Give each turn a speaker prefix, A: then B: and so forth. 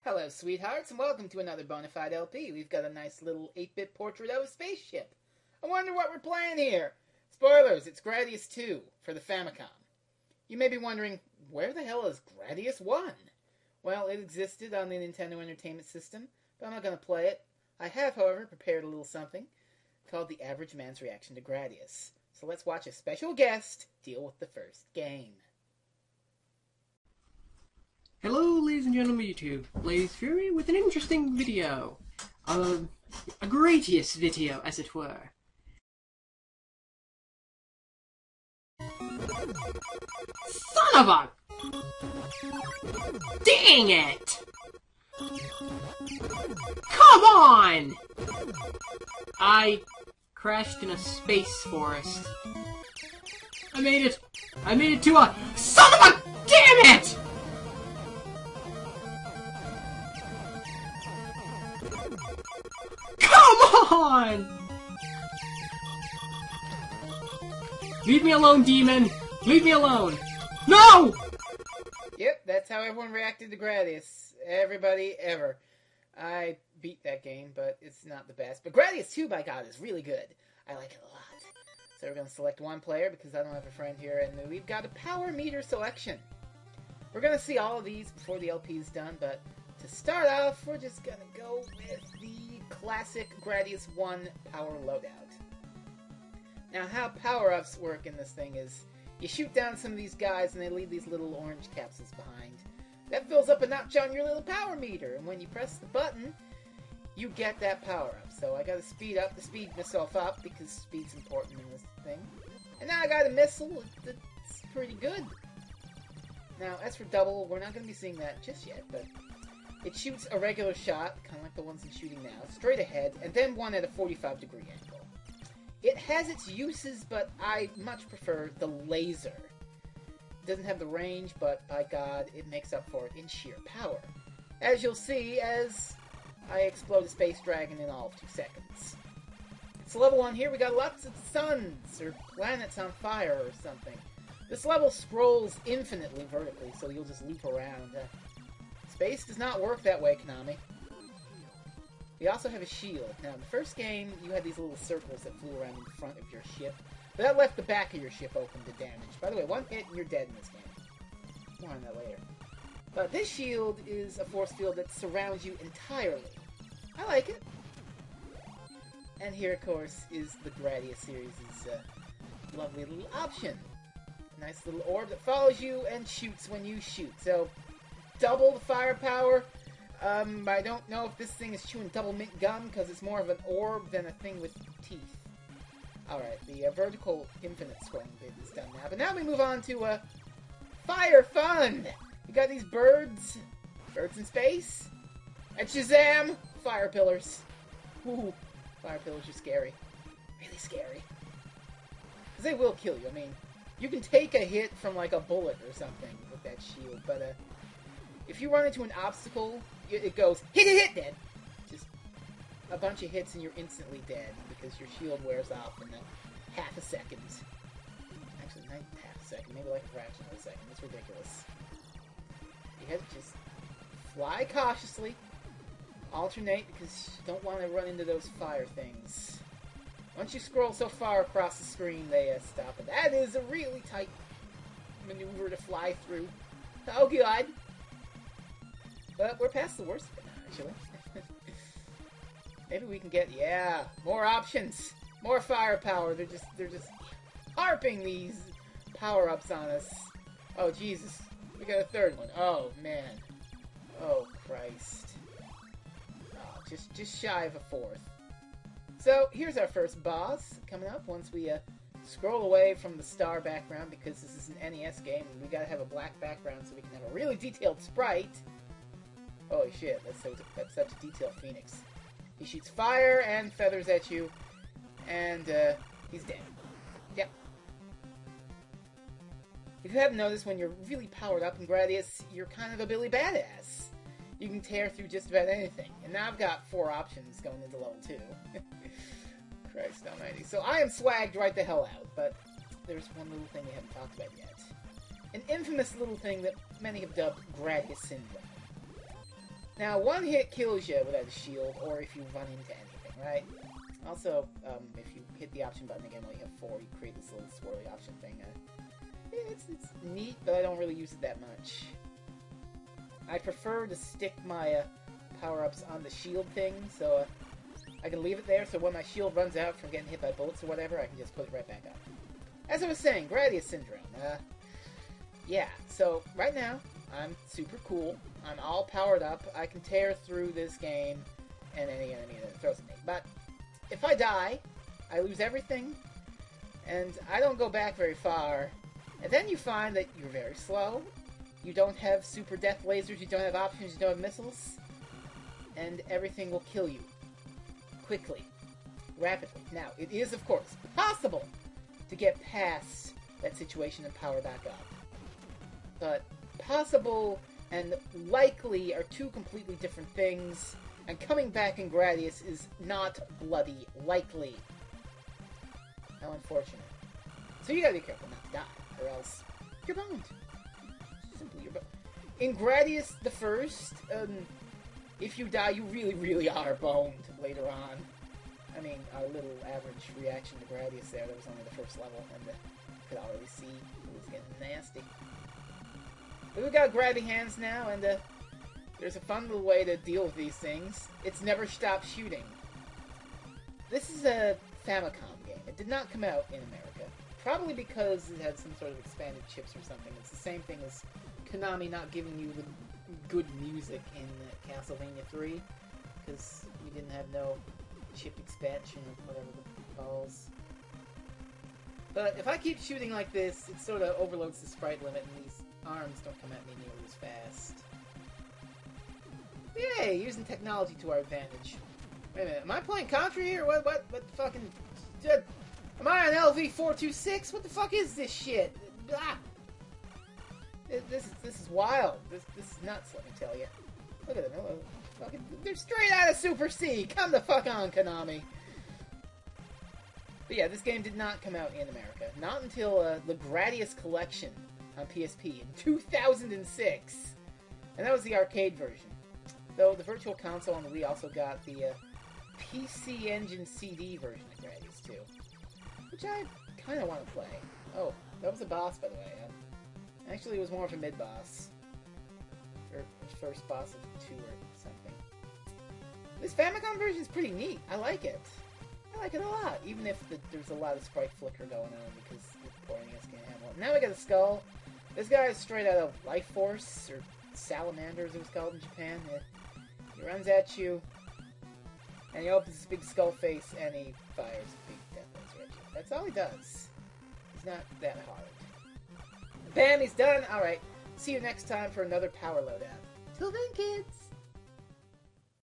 A: Hello, sweethearts, and welcome to another Bonafide LP. We've got a nice little 8-bit portrait of a spaceship. I wonder what we're playing here. Spoilers, it's Gradius II for the Famicom. You may be wondering, where the hell is Gradius I? Well, it existed on the Nintendo Entertainment System, but I'm not going to play it. I have, however, prepared a little something called The Average Man's Reaction to Gradius. So let's watch a special guest deal with the first game.
B: Hello, ladies and gentlemen of YouTube. Ladies Fury with an interesting video. A Gradius video, as it were. Son of a... Dang it! Come on! I crashed in a space forest. I made it to a... Son of a... Damn it! Come on! Leave me alone, demon! Leave me alone! No!
A: Yep, that's how everyone reacted to Gradius. Everybody, ever. I beat that game, but it's not the best. But Gradius II, by God, is really good. I like it a lot. So we're going to select one player because I don't have a friend here, and we've got a power meter selection. We're going to see all of these before the LP is done, but to start off, we're just going to go with the classic Gradius I power loadout. Now, how power-ups work in this thing is you shoot down some of these guys and they leave these little orange capsules behind. That fills up a notch on your little power meter, and when you press the button, you get that power-up. So I got to speed myself up because speed's important in this thing. And now I got a missile that's pretty good. Now, as for double, we're not going to be seeing that just yet, but it shoots a regular shot, kind of like the ones I'm shooting now, straight ahead, and then one at a 45-degree angle. It has its uses, but I much prefer the laser. It doesn't have the range, but by God, it makes up for it in sheer power. As you'll see as I explode a space dragon in all of 2 seconds. It's level 1 here. We got lots of suns, or planets on fire, or something. This level scrolls infinitely vertically, so you'll just leap around. Space does not work that way, Konami. We also have a shield. Now, in the first game, you had these little circles that flew around in front of your ship, but that left the back of your ship open to damage. By the way, one hit and you're dead in this game. More on that later. But this shield is a force field that surrounds you entirely. I like it. And here, of course, is the Gradius series' lovely little option. A nice little orb that follows you and shoots when you shoot. So, double the firepower. I don't know if this thing is chewing double mint gum, because it's more of an orb than a thing with teeth. Alright, the vertical infinite scrolling bit is done now. But now we move on to fire fun! We got these birds in space, and Shazam! Fire pillars. Ooh, fire pillars are scary. Really scary. Because they will kill you. I mean, you can take a hit from like a bullet or something with that shield, but if you run into an obstacle, it goes, hit, dead. Just a bunch of hits and you're instantly dead because your shield wears off in half a second. Actually, not half a second, maybe like a fraction of a second. It's ridiculous. You have to just fly cautiously, alternate, because you don't want to run into those fire things. Once you scroll so far across the screen, they stop. And that is a really tight maneuver to fly through. Oh, God. But we're past the worst of it now, actually. Maybe we can get, more options. More firepower. They're just harping these power-ups on us. Oh, Jesus. We got a third one. Oh, man. Oh, Christ. Oh, just shy of a fourth. So, here's our first boss coming up once we scroll away from the star background, because this is an NES game, and we gotta have a black background so we can have a really detailed sprite. Holy shit, that's such a detailed phoenix. He shoots fire and feathers at you, and he's dead. Yep. If you haven't noticed, when you're really powered up in Gradius, you're kind of a Billy Badass. You can tear through just about anything. And now I've got 4 options going into level 2. Christ almighty. So I am swagged right the hell out, but there's one little thing we haven't talked about yet. An infamous little thing that many have dubbed Gradius Syndrome. Now, one hit kills you without a shield, or if you run into anything, right? Also, if you hit the option button again while you have 4, you create this little swirly option thing. Yeah, it's neat, but I don't really use it that much. I prefer to stick my power-ups on the shield thing, so I can leave it there, so when my shield runs out from getting hit by bullets or whatever, I can just put it right back up. As I was saying, Gradius Syndrome. Yeah, so right now, I'm super cool. I'm all powered up. I can tear through this game and any enemy that throws at me. But if I die, I lose everything, and I don't go back very far. And then you find that you're very slow. You don't have super death lasers, you don't have options, you don't have missiles. And everything will kill you. Quickly. Rapidly. Now, it is, of course, possible to get past that situation and power back up. But possible and likely are two completely different things, and coming back in Gradius is not bloody likely. How unfortunate. So you gotta be careful not to die, or else you're boned. Simply, you're boned. In Gradius the First, if you die, you really, really are boned later on. I mean, our little average reaction to Gradius there, that was only the first level, and you could already see it was getting nasty. But we've got grabby hands now, and there's a fun little way to deal with these things. It's Never Stop Shooting. This is a Famicom game. It did not come out in America. Probably because it had some sort of expanded chips or something. It's the same thing as Konami not giving you the good music in Castlevania 3, because we didn't have no chip expansion or whatever the balls. But if I keep shooting like this, it sort of overloads the sprite limit, and these arms don't come at me nearly as fast. Yay! Using technology to our advantage. Wait a minute, am I playing Contra here? What the fucking... Am I on LV-426? What the fuck is this shit? Ah! This is wild. This is nuts, let me tell you. Look at them. Fucking, they're straight out of Super C! Come the fuck on, Konami! But yeah, this game did not come out in America. Not until the Gradius Collection on PSP in 2006. And that was the arcade version. Though the Virtual Console on the Wii also got the PC Engine CD version of Gradius II, which I kind of want to play. Oh, that was a boss, by the way. Actually, it was more of a mid-boss. Or first boss of 2 or something. This Famicom version is pretty neat. I like it. I like it a lot, even if there's a lot of sprite flicker going on because the poor NES can't handle it. Now we got a skull. This guy is straight out of Life Force, or Salamander as it was called in Japan. He runs at you, and he opens his big skull face, and he fires a big death laser at you. That's all he does. He's not that hard. Bam, he's done! Alright, see you next time for another power loadout. Till then, kids!